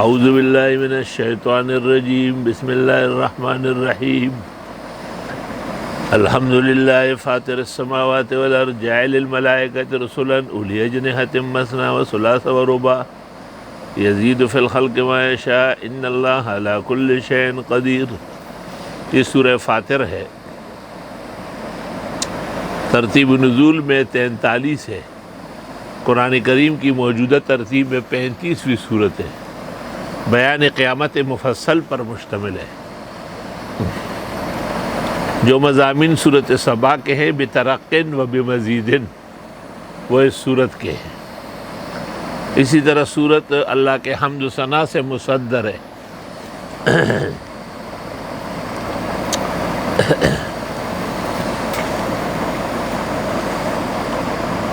اعوذ باللہ من الشیطان الرجیم بسم اللہ الرحمن الرحیم الحمد للہ فاطر السماوات والارض جاعل الملائکۃ رسلا اولی اجنحۃ مثنی وثلاث ورباع یزید فی الخلق ما یشاء ان اللہ علی کل شیء قدیر۔ یہ سورہ فاطر ہے، ترتیب نزول میں 43 ہے، قرآن کریم کی موجودہ ترتیب میں 35ویں صورت ہے، بیان قیامت مفصل پر مشتمل ہے۔ جو مضامین صورت سبا کے ہیں بترقن و بمزیدن، وہ اس صورت کے ہیں۔ اسی طرح صورت اللہ کے حمد و ثنا سے مصدر ہے۔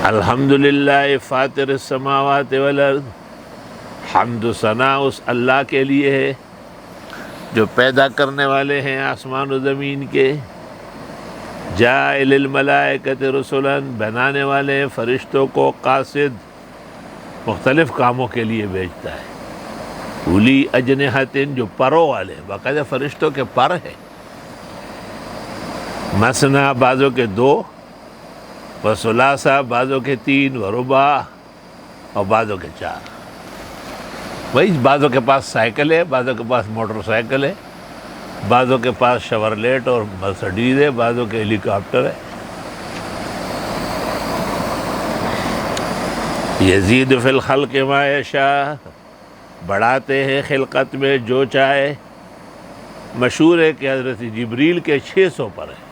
الحمدللہ فاطر السماوات والارض، حمد و ثنا اس اللہ کے لیے ہے جو پیدا کرنے والے ہیں آسمان و زمین کے، جاعل الملائکۃ رسلا، بنانے والے ہیں فرشتوں کو، قاصد مختلف کاموں کے لیے بھیجتا ہے، اولی اجنحۃ جو پروں والے، باقاعدہ فرشتوں کے پر ہیں، مثنی بعضوں کے 2، وثلاث بعضوں کے 3، ورباع اور بعضوں کے 4۔ وہی بعضوں کے پاس سائیکل ہے، بعضوں کے پاس موٹر سائیکل ہے، بعضوں کے پاس شورلیٹ اور مرسڈیز ہے، بعضوں کے ہیلی کاپٹر ہے۔ یزید فی الخلق ما یشاء، بڑھاتے ہیں خلقت میں جو چاہے۔ مشہور ہے کہ حضرت جبریل کے 600 پر ہے۔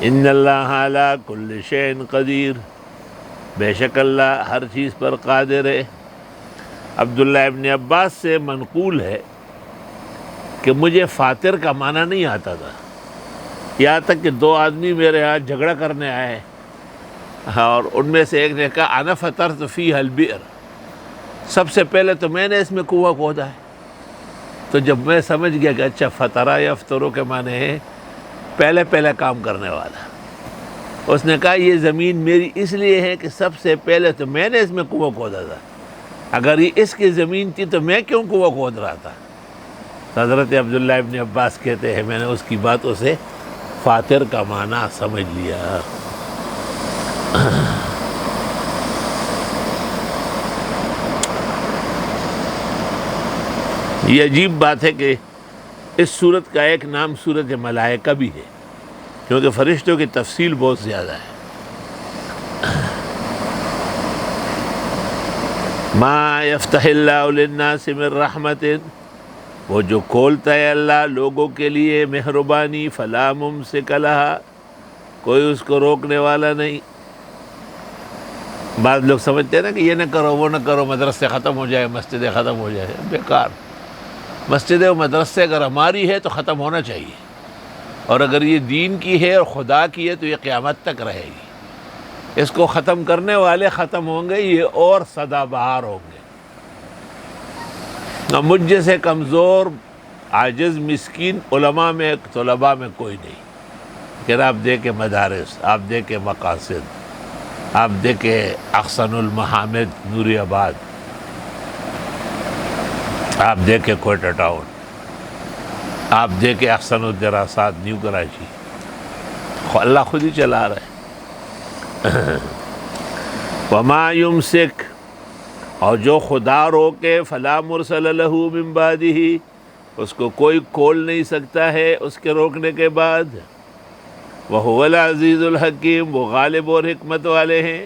ان اللہ علی کل شیء قدیر، بے شک اللہ ہر چیز پر قادر ہے۔ عبداللہ ابن عباس سے منقول ہے کہ مجھے فاطر کا معنی نہیں آتا تھا، یہاں تک کہ 2 آدمی میرے ہاں جھگڑا کرنے آئے اور ان میں سے ایک نے کہا انا فطرت فیہا البئر، سب سے پہلے تو میں نے اس میں کنواں کھودا ہے۔ تو جب میں سمجھ گیا کہ اچھا فطرہ یفترو کے معنی ہے پہلے کام کرنے والا، اس نے کہا یہ زمین میری اس لیے ہے کہ سب سے پہلے تو میں نے اس میں کنواں کھودا تھا، اگر یہ اس کی زمین تھی تو میں کیوں کنواں کھود رہا تھا؟ حضرت عبداللہ ابن عباس کہتے ہیں میں نے اس کی باتوں سے فاطر کا معنی سمجھ لیا۔ یہ عجیب بات ہے کہ اس صورت کا ایک نام صورت ملائکہ بھی ہے، کیونکہ فرشتوں کی تفصیل بہت زیادہ ہے۔ ما یفتح اللہ للناس من رحمت، وہ جو کھولتا ہے اللہ لوگوں کے لیے مہربانی، فلا ممسک لہا، کوئی اس کو روکنے والا نہیں۔ بعض لوگ سمجھتے ہیں نا کہ یہ نہ کرو وہ نہ کرو، مدرسے ختم ہو جائے، مسجدیں ختم ہو جائے، بیکار۔ مسجدیں و مدرسے اگر ہماری ہے تو ختم ہونا چاہیے، اور اگر یہ دین کی ہے اور خدا کی ہے تو یہ قیامت تک رہے گی۔ اس کو ختم کرنے والے ختم ہوں گے، یہ اور سدا بہار ہوں گے۔ نہ مجھ جیسے کمزور عاجز مسکین علماء میں طلباء میں کوئی نہیں، کہ آپ دیکھیں مدارس، آپ دیکھیں مقاصد، آپ دیکھیں احسن المحامد نوری آباد، آپ دیکھیں کوئٹہ ٹاؤن، آپ دیکھیں احسن الدراسات نیو کراچی، اللہ خود ہی چلا رہا ہے۔ وما یمسک، اور جو خدا روکے، فلا مرسل لہ من بعدہ، اس کو کوئی کھول نہیں سکتا ہے اس کے روکنے کے بعد۔ وہو العزیز الحکیم، وہ غالب اور حکمت والے ہیں۔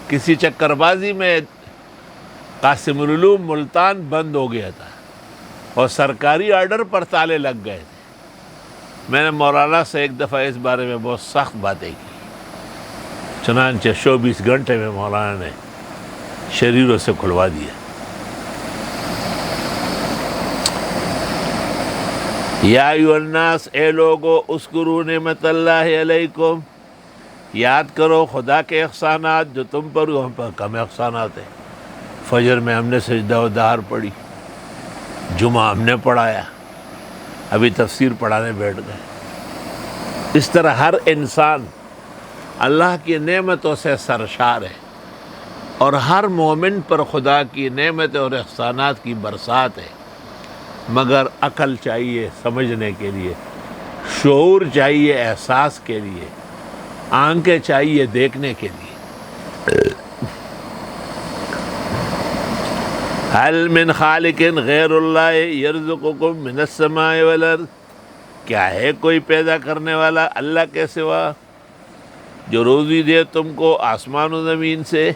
کسی چکر بازی میں قاسم العلوم ملتان بند ہو گیا تھا اور سرکاری آرڈر پر تالے لگ گئے تھے۔ میں نے مولانا سے ایک دفعہ اس بارے میں بہت سخت باتیں کی، چنانچہ 24 گھنٹے میں مولانا نے شریروں سے کھلوا دیا۔ یا ایھا الناس، اے لوگو، اذکروا نعمت اللہ علیکم، یاد کرو خدا کے احسانات جو تم پر، ہم پر کم احسانات ہیں۔ فجر میں ہم نے سجدہ و دہر پڑھی، جمعہ ہم نے پڑھایا، ابھی تفسیر پڑھانے بیٹھ گئے۔ اس طرح ہر انسان اللہ کی نعمتوں سے سرشار ہے۔ اور ہر مومن پر خدا کی نعمت اور احسانات کی برسات ہے، مگر عقل چاہیے سمجھنے کے لیے، شعور چاہیے احساس کے لیے، آنکھیں چاہیے دیکھنے کے لیے۔ هل من خالق غیر اللہ یرزقکم من السماء والارض، کیا ہے کوئی پیدا کرنے والا اللہ کے سوا جو روزی دے تم کو آسمان و زمین سے؟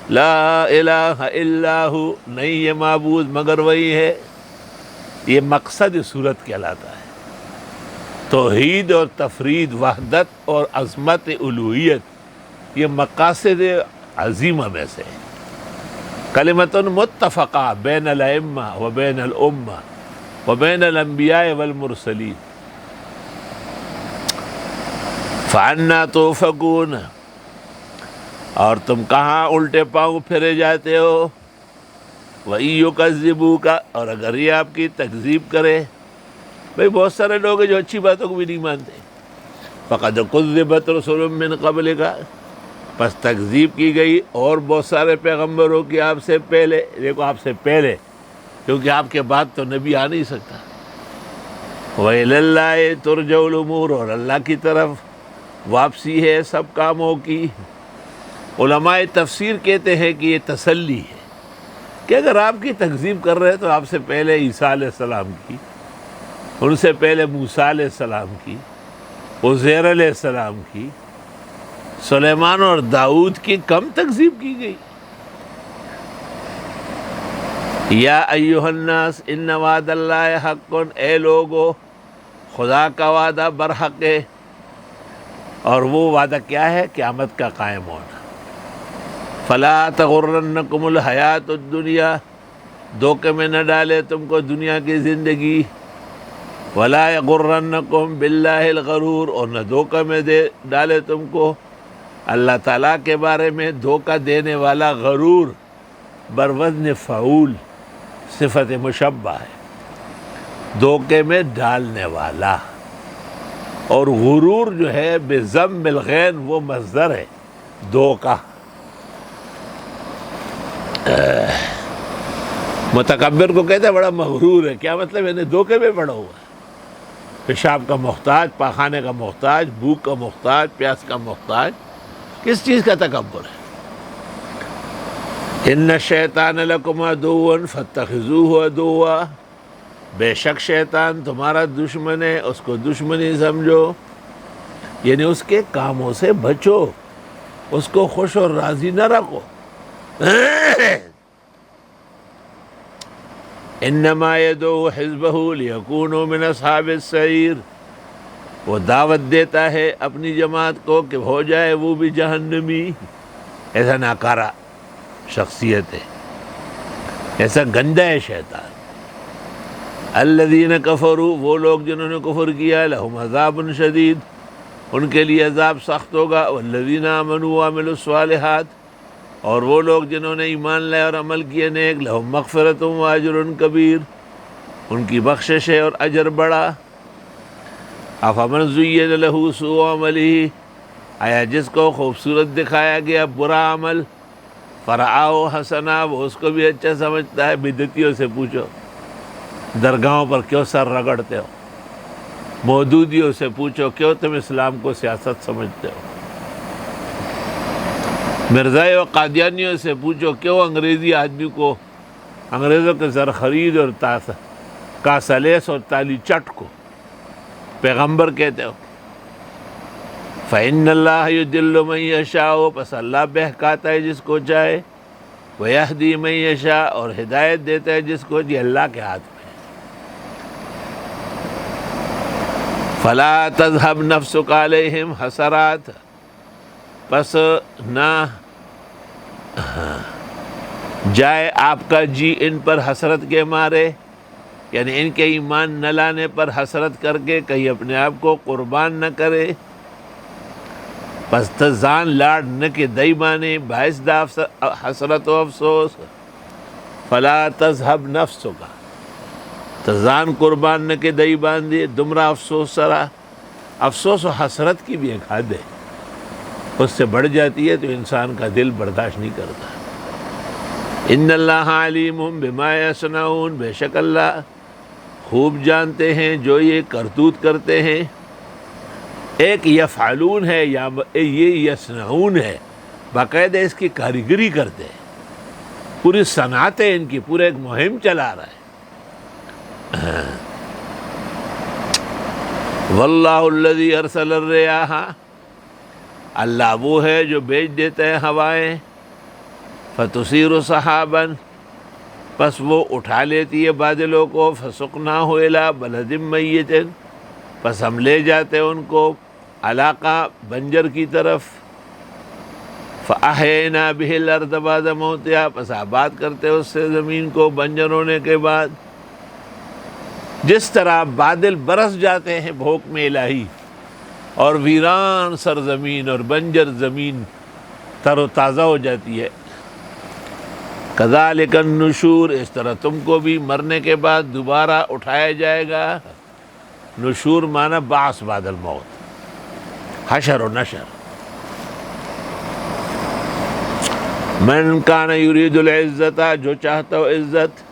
لا الہ الا ہو، نہیں یہ معبود مگر وہی ہے۔ یہ مقصد صورت کہلاتا ہے، توحید اور تفرید، وحدت اور عظمت الوہیت، یہ مقاصد عظیمہ میں سے ہے۔ کلمۃ متفقہ بین الائمہ و بین الامہ و بین الانبیاء والمرسلین، فَأَنَّا تُؤْفَكُونَ، اور تم کہاں الٹے پاؤں پھرے جاتے ہو؟ وَإِن يُكَذِّبُوكَ، اور اگر یہ آپ کی تکذیب کرے، بھئی بہت سارے لوگ ہیں جو اچھی باتوں کو بھی نہیں مانتے۔ فَقَدْ كُذِّبَتْ رُسُلٌ مِّن قَبْلِكَ، پس تکذیب کی گئی اور بہت سارے پیغمبروں کی آپ سے پہلے، دیکھو آپ سے پہلے، کیونکہ آپ کے بعد تو نبی آ نہیں سکتا۔ وَإِلَى اللَّهِ تُرْجَعُ الْأُمُورُ، اور اللہ کی طرف واپسی ہے سب کاموں کی۔ علماء تفسیر کہتے ہیں کہ یہ تسلی ہے کہ اگر آپ کی تکذیب کر رہے ہیں تو آپ سے پہلے عیسیٰ علیہ السلام کی، ان سے پہلے موسیٰ علیہ السلام کی، عزیر علیہ السلام کی، سلیمان اور داؤد کی کم تکذیب کی گئی۔ یا ایھا الناس ان وعد اللہ حق، اے لوگو خدا کا وعدہ برحق ہے، اور وہ وعدہ کیا ہے؟ قیامت کا قائم ہونا۔ فلا تغرنکم الحیات الدنیا، دھوکے میں نہ ڈالے تم کو دنیا کی زندگی، ولا یغرنکم باللہ الغرور، اور نہ دھوکہ میں ڈالے تم کو اللہ تعالیٰ کے بارے میں دھوکہ دینے والا غرور، بروزن فعول، صفت مشبہ ہے، دھوکے میں ڈالنے والا۔ اور غرور جو ہے بضم الغین، وہ مصدر ہے دھوکہ۔ متکبر کو کہتے ہیں بڑا مغرور ہے، کیا مطلب؟ یعنی دھوکے میں پڑا ہوا ہے، پیشاب کا محتاج، پاخانے کا محتاج، بھوک کا محتاج، پیاس کا محتاج، کس چیز کا تکبر ہے؟ ان الشیطان لکم عدو فاتخذوہ عدوا، بے شک شیطان تمہارا دشمن ہے، اس کو دشمنی سمجھو، یعنی اس کے کاموں سے بچو، اس کو خوش اور راضی نہ رکھو۔ انما یدعو حزبہ لیکونوا من اصحاب السعیر، وہ دعوت دیتا ہے اپنی جماعت کو کہ ہو جائے وہ بھی جہنمی۔ ایسا ناکارہ شخصیت ہے، ایسا گندا ہے شیطان۔ الذین کفروا، وہ لوگ جنہوں نے کفر کیا، لہم عذاب شدید، ان کے لیے عذاب سخت ہوگا۔ والذین آمنوا وعملوا الصالحات، اور وہ لوگ جنہوں نے ایمان لائے اور عمل کیے نیک، لہم مغفرۃ واجر کبیر، ان کی بخشش ہے اور اجر بڑا۔ افمن زین لہ سوء عملہ، آیا جس کو خوبصورت دکھایا گیا برا عمل، فرآہ حسنا، وہ اس کو بھی اچھا سمجھتا ہے۔ بدعتیوں سے پوچھو درگاہوں پر کیوں سر رگڑتے ہو، مودودیوں سے پوچھو کیوں تم اسلام کو سیاست سمجھتے ہو، مرزائی و قادیانیوں سے پوچھو کیوں انگریزی آدمی کو، انگریزوں کے زر خرید اور کاسلیس اور تالی چٹ کو پیغمبر کہتے ہو۔ فإن اللہ یضل من یشاء، پس اللہ بہکاتا ہے جس کو چاہے، ویہدی من یشاء، اور ہدایت دیتا ہے جس کو، یہ اللہ کے ہاتھ میں۔ فلا تذهب نفسک علیہم حسرات، پس نہ جائے آپ کا جی ان پر حسرت کے مارے، یعنی ان کے ایمان نہ لانے پر حسرت کر کے کہیں اپنے آپ کو قربان نہ کرے۔ پس تزان لاڑ نہ کہ دئی بانے باعث دا حسرت و افسوس۔ فلا تذهب نفسک، تزان قربان نہ کہ دئی باندھے، دمرا افسوس سرا، افسوس و حسرت کی بھی ایک حد ہے۔ اس سے بڑھ جاتی ہے تو انسان کا دل برداشت نہیں کرتا۔ ان اللہ علیم بما یصنعون، بے شک اللہ خوب جانتے ہیں جو یہ کرتوت کرتے ہیں۔ ایک یفعلون ہے یا یہ یصنعون ہے، باقاعدہ اس کی کاریگری کرتے ہیں، پوری صنعت ہے ان کی، پورا ایک مہم چلا رہا ہے۔ واللہ الذی ارسل الرياح، اللہ وہ ہے جو بھیج دیتا ہے ہوائیں، فتصیر سحابا، پس وہ اٹھا لیتی ہے بادلوں کو، فسقناہ الی بلد میت، پس ہم لے جاتے ہیں ان کو علاقہ بنجر کی طرف، فأحیینا بہ الارض بعد موتہا، پس آباد کرتے اس سے زمین کو بنجر ہونے کے بعد۔ جس طرح بادل برس جاتے ہیں بھوک میں الہی اور ویران سرزمین اور بنجر زمین تر و تازہ ہو جاتی ہے، کذالک النشور، اس طرح تم کو بھی مرنے کے بعد دوبارہ اٹھایا جائے گا۔ نشور معنی بعث بعد الموت، حشر و نشر۔ من کان یرید العزت، جو چاہتا ہو عزت،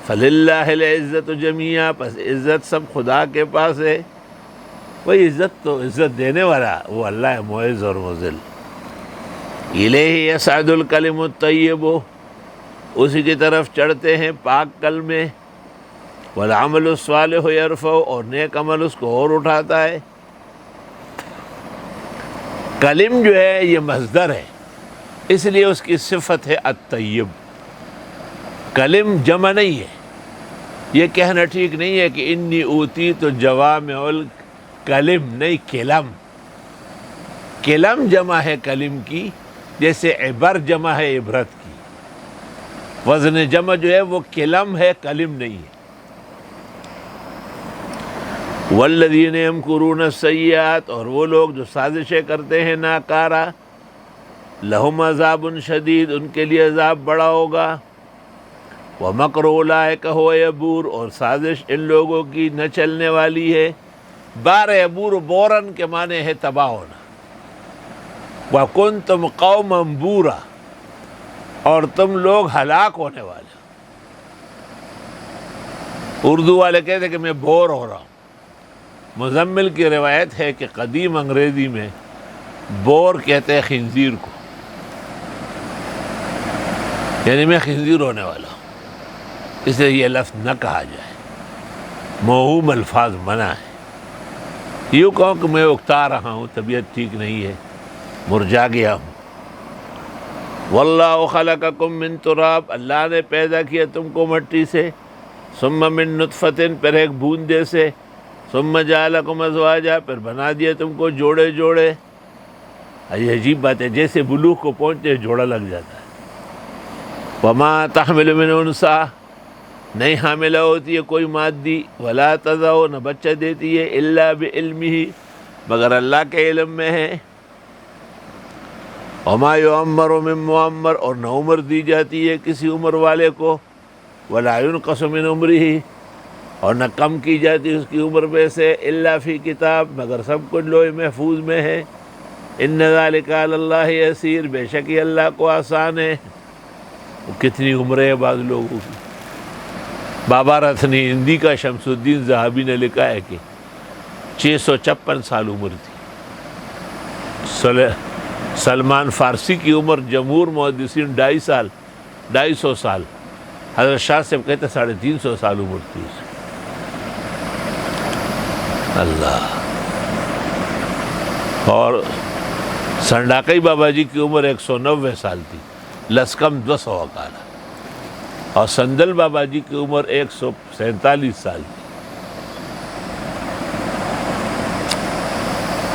فللہ العزت جمیعا، پس عزت سب خدا کے پاس ہے۔ وہی عزت تو عزت دینے والا وہ اللہ ہے، معز اور مذل۔ الیہ یصعد الکلم الطیب، اسی کی طرف چڑھتے ہیں پاک کلمے، والعمل الصالح یرفع، اور نیک عمل اس کو اور اٹھاتا ہے۔ کلم جو ہے یہ مصدر ہے، اس لیے اس کی صفت ہے الطیب۔ کلم جمع نہیں ہے، یہ کہنا ٹھیک نہیں ہے کہ انی اوتیت جوامع الکلم، نہیں، کلم۔ کلم جمع ہے کلم کی، جیسے عبر جمع ہے عبرت کی، وزن جمع جو ہے وہ کلم ہے، کلم نہیں ہے۔ والذین یمکرون السیئات، اور وہ لوگ جو سازشیں کرتے ہیں ناکارہ، لہم عذاب شدید، ان کے لیے عذاب بڑا ہوگا۔ ومکر اولئک هو یبور، اور سازش ان لوگوں کی نہ چلنے والی ہے۔ بار یبور بورن کے معنی ہے تباہ ہونا۔ وکنتم قوما بورا، اور تم لوگ ہلاک ہونے والے۔ اردو والے کہتے ہیں کہ میں بور ہو رہا ہوں۔ مزمل کی روایت ہے کہ قدیم انگریزی میں بور کہتے ہیں خنزیر کو، یعنی میں خنزیر ہونے والا ہوں، اس لیے یہ لفظ نہ کہا جائے، موہوم الفاظ منع ہے۔ یوں کہو کہ میں اکتا رہا ہوں، طبیعت ٹھیک نہیں ہے، مرجھا گیا ہوں۔ واللہ خلقکم من تراب، اللہ نے پیدا کیا تم کو مٹی سے، ثم من نطفۃ، پھر ایک بوندے سے، ثم جعلکم ازواجا، پھر بنا دیا تم کو جوڑے جوڑے۔ یہ عجیب بات ہے، جیسے بلوغ کو پہنچتے جوڑا لگ جاتا ہے۔ وما تحمل من انثی، نہیں حاملہ ہوتی ہے کوئی مادی، ولا تضع، نہ بچہ دیتی ہے، الا بعلمہ، مگر اللہ کے علم میں ہے۔ وما یعمر من معمر، اور نہ عمر دی جاتی ہے کسی عمر والے کو، ولا ينقص من عمرہ، اور نہ کم کی جاتی اس کی عمر میں سے، الا فی کتاب، مگر سب کچھ لوح محفوظ میں ہے۔ ان ذلک علی اللہ یسیر، بے شک یہ اللہ کو آسان ہے۔ کتنی عمریں ہیں بعض لوگوں کی۔ بابا رتھنی ہندی کا شمس الدین ذہبی نے لکھا ہے کہ 656 سال عمر تھی۔ سلمان فارسی کی عمر جمہور محدثین 250 سال، حضرت شاہ صاحب کہتے 350 سال عمر تھی اس کی۔ اللہ۔ اور سنڈاکئی بابا جی کی عمر 190 سال تھی، لسکم 200 کالا، اور سندل بابا جی کی عمر 147 سال تھی۔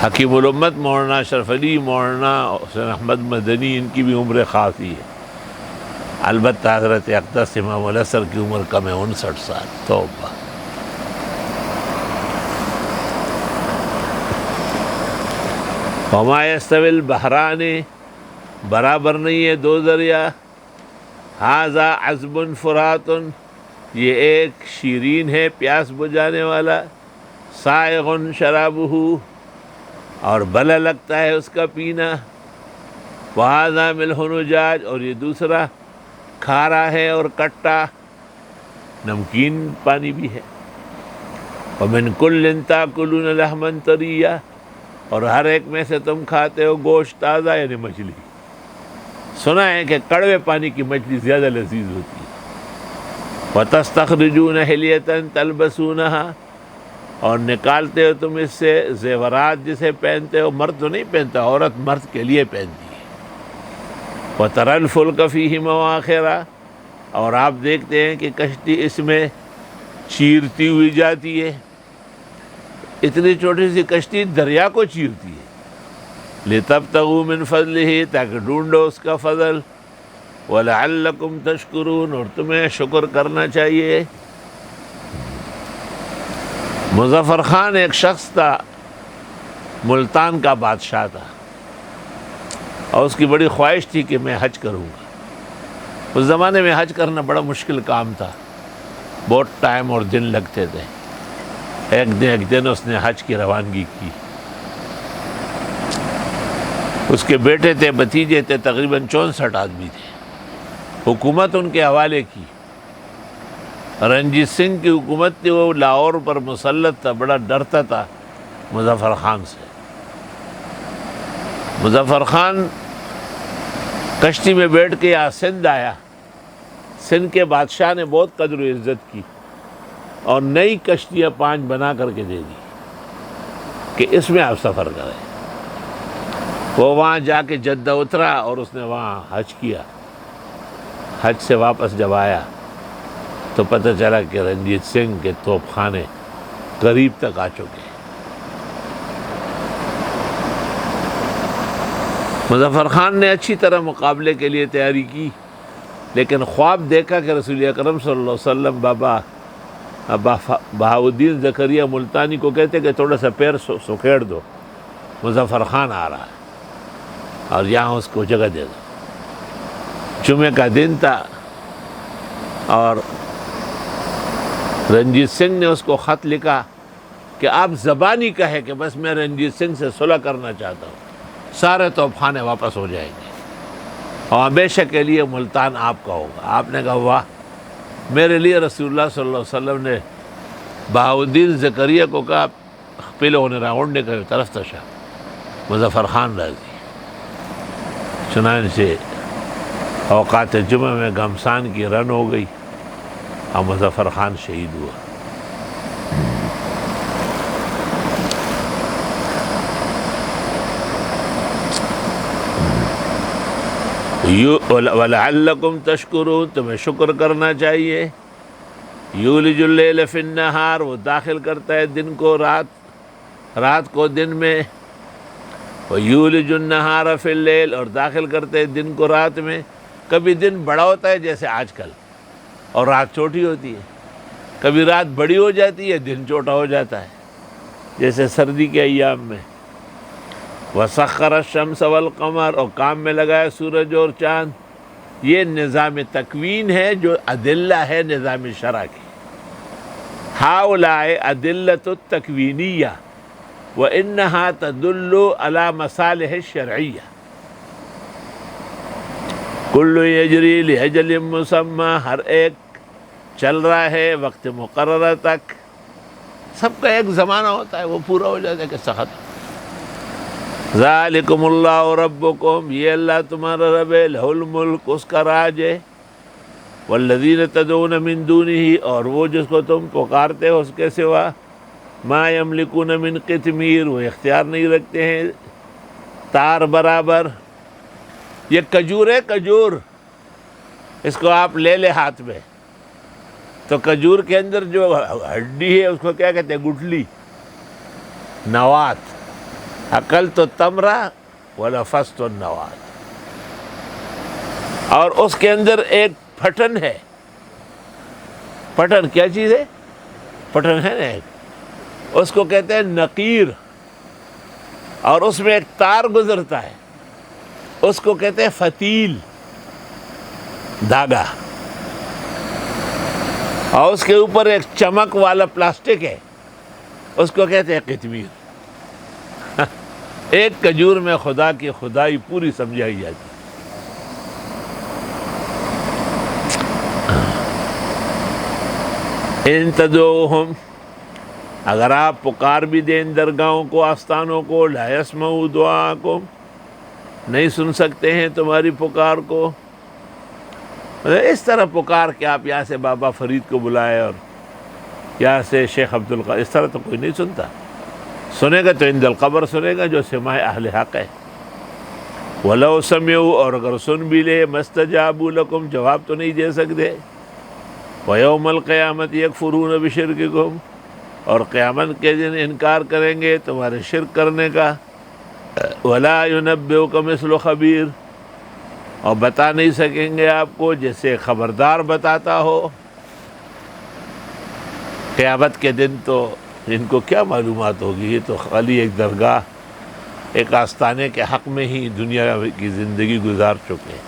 حکیم الامت مولانا اشرف علی، مولانا حسین احمد مدنی، ان کی بھی عمر خاص ہی ہے۔ البتہ حضرت اقدس امام الحسن کی عمر کم ہے، 59 سال۔ توبہ۔ وما یستوی البحران، برابر نہیں ہے دو دریا، ھذا عذب فرات، یہ ایک شیرین ہے پیاس بجھانے والا، سائغ شرابہ، اور بلا لگتا ہے اس کا پینا. وَهَذَا مِلْحٌ أُجَاجٌ، اور یہ دوسرا کھارا ہے اور کٹا نمکین پانی بھی ہے. وَمِن كُلٍّ تَأْكُلُونَ لَحْمًا طَرِيًّا، اور ہر ایک میں سے تم کھاتے ہو گوشت تازہ، یعنی مچھلی. سنا ہے کہ کڑوے پانی کی مچھلی زیادہ لذیذ ہوتی ہے. وَتَسْتَخْرِجُونَ حِلْيَةً تَلْبَسُونَهَا، اور نکالتے ہو تم اس سے زیورات جسے پہنتے ہو. مرد تو نہیں پہنتا، عورت مرد کے لیے پہنتی ہے. وَتَرَى الْفُلْكَ فِيهِ مَوَاخِرَ، اور آپ دیکھتے ہیں کہ کشتی اس میں چیرتی ہوئی جاتی ہے. اتنی چھوٹی سی کشتی دریا کو چیرتی ہے. لِتَبْتَغُوا مِنْ فَضْلِهِ، تاکہ ڈھونڈو اس کا فضل. وَلَعَلَّكُمْ تَشْكُرُونَ، اور تمہیں شکر کرنا چاہیے. مظفر خان ایک شخص تھا، ملتان کا بادشاہ تھا، اور اس کی بڑی خواہش تھی کہ میں حج کروں گا. اس زمانے میں حج کرنا بڑا مشکل کام تھا، بہت ٹائم اور دن لگتے تھے. ایک دن اس نے حج کی روانگی کی. اس کے بیٹے تھے، بھتیجے تھے، تقریباً 64 آدمی تھے. حکومت ان کے حوالے کی. رنجیت سنگھ کی حکومت تھی، وہ لاہور پر مسلط تھا، بڑا ڈرتا تھا مظفر خان سے. مظفر خان کشتی میں بیٹھ کے یہاں سندھ آیا. سندھ کے بادشاہ نے بہت قدر و عزت کی اور نئی کشتیاں 5 بنا کر کے دے دی کہ اس میں آپ سفر کریں. وہ وہاں جا کے جدہ اترا اور اس نے وہاں حج کیا. حج سے واپس جب آیا تو پتہ چلا کہ رنجیت سنگھ کے توپ خانے قریب تک آ چکے. مظفر خان نے اچھی طرح مقابلے کے لیے تیاری کی، لیکن خواب دیکھا کہ رسول اکرم صلی اللہ علیہ وسلم بابا بہاؤالدین زکریا ملتانی کو کہتے کہ تھوڑا سا پیر سکھیڑ دو، مظفر خان آ رہا ہے اور یہاں اس کو جگہ دے دو. جمعے کا دن تھا اور رنجیت سنگھ نے اس کو خط لکھا کہ آپ زبانی کہے کہ بس میں رنجیت سنگھ سے صلح کرنا چاہتا ہوں، سارے توپ خانے واپس ہو جائیں گے اور ہمیشہ کے لیے ملتان آپ کا ہوگا. آپ نے کہا واہ، میرے لیے رسول اللہ صلی اللہ علیہ وسلم نے بہاؤالدین زکریا کو کہا پہلے انہیں راؤنڈ کے طرف تشا. مظفر خان راضی. چنانچہ اوقات جمعہ میں گھمسان کی رن ہو گئی اور مظفر خان شہید ہوا. وَلَعَلَّكُمْ تَشْكُرُونَ، تمہیں شکر کرنا چاہیے. یولج اللیل فی النہار، وہ داخل کرتا ہے دن کو رات کو دن میں. وَیولج النہار فی اللیل، اور داخل کرتے ہیں دن کو رات میں. کبھی دن بڑا ہوتا ہے جیسے آج کل اور رات چھوٹی ہوتی ہے، کبھی رات بڑی ہو جاتی ہے دن چھوٹا ہو جاتا ہے جیسے سردی کے ایام میں. وَسَخَّرَ الشَّمْسَ وَالْقَمَرَ، اور کام میں لگایا سورج اور چاند. یہ نظام تکوین ہے جو ادلہ ہے نظام شرع کی. ہؤلاء ادلۃ التکوینیہ وَإِنَّهَا تَدُلُّ عَلَى مَصَالِحِ الشَّرْعِيَّةِ. کل یجری لأجل مسمى، ہر ایک چل رہا ہے وقت مقررہ تک. سب کا ایک زمانہ ہوتا ہے، وہ پورا ہو جاتا ہے کہ سخت. ذالکم اللہ ربکم، یہ اللہ تمہارا رب ہے. لہ الملک، اس کا راج ہے. والذین تدعون من دونہ، اور وہ جس کو تم پکارتے ہو اس کے سوا. ما یملکون من قطمیر، وہ اختیار نہیں رکھتے ہیں تار برابر. یہ کھجور ہے، کھجور، اس کو آپ لے لے ہاتھ میں تو کھجور کے اندر جو ہڈی ہے اس کو کیا کہتے ہیں؟ گٹھلی، نوات. عقل تو تمرہ ولفظ النوات. اور اس کے اندر ایک پھٹن ہے. پھٹن کیا چیز ہے؟ پھٹن ہے نا ایک، اس کو کہتے ہیں نقیر. اور اس میں ایک تار گزرتا ہے، اس کو کہتے ہیں فتیل، دھاگا. اور اس کے اوپر ایک چمک والا پلاسٹک ہے، اس کو کہتے ہیں قطمیر. ایک کھجور میں خدا کی خدائی پوری سمجھائی جاتی. ان تدعوہم، اگر آپ پکار بھی دیں ان درگاہوں کو، آستانوں کو، لا یسمعوا دعاءکم، نہیں سن سکتے ہیں تمہاری پکار کو. اس طرح پکار کہ آپ یہاں سے بابا فرید کو بلائے اور یہاں سے شیخ عبدالقادر، اس طرح تو کوئی نہیں سنتا. سنے گا تو عند القبر سنے گا جو سماع اہل حق ہے. وَلَوْ سَمِعُوا، اور اگر سن بھی لے، مَسْتَجَابُوا لَكُمْ، جواب تو نہیں دے سکتے. وَيَوْمَ الْقِيَامَةِ يَكْفُرُونَ بِشِرْكِكُمْ، اور قیامت کے دن انکار کریں گے تمہارے شرک کرنے کا. وَلَا يُنَبِّئُكَ مِثْلُ خَبِيرٍ، اور بتا نہیں سکیں گے آپ کو جیسے خبردار بتاتا ہو. قیامت کے دن تو ان کو کیا معلومات ہوگی، یہ تو خالی ایک درگاہ، ایک آستانے کے حق میں ہی دنیا کی زندگی گزار چکے ہیں.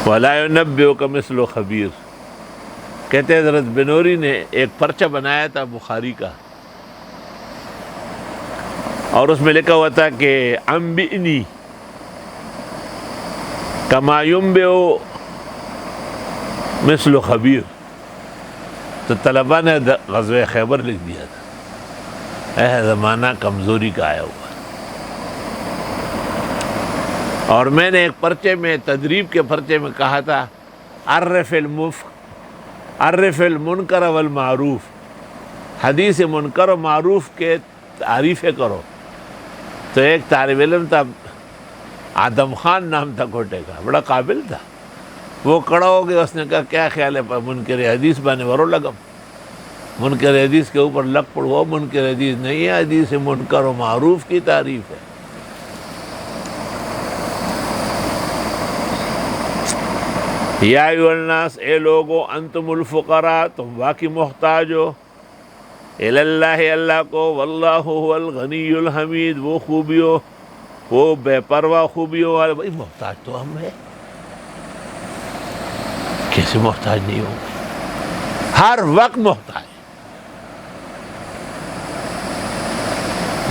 وَلَا يُنَبِّئُكَ مِثْلُ خَبِيرٍ. کہتے ہیں حضرت بنوری نے ایک پرچہ بنایا تھا بخاری کا، اور اس میں لکھا ہوا تھا کہ انبئنی کما ینبئ مثل خبیر. تو طلبہ نے غزوہ خیبر لکھ دیا تھا. اے زمانہ کمزوری کا آیا ہوا. اور میں نے ایک پرچے میں، تدریب کے پرچے میں کہا تھا عرف المنکر والمعروف، حدیث منکر و معروف کے تعریفیں کرو. تو ایک طالب علم تھا، آدم خان نام تھا کوٹے کا، بڑا قابل تھا. وہ کڑا ہو گیا، اس نے کہا کیا خیال ہے منکر حدیث بانے ورو لگم، منکر حدیث کے اوپر لگ پڑ. وہ منکر حدیث نہیں ہے، حدیث منکر و معروف کی تعریف ہے. یا ایھا الناس، اے لوگو، انتم الفقراء، تم واقعی محتاج ہو، الی اللہ، اللہ کو، واللہ هو الغنی الحمید، وہ خوبیوں، وہ بے پرواہ خوبیوں والا. بھائی محتاج تو ہم ہیں، کیسے محتاج نہیں ہوں گے؟ ہر وقت محتاج.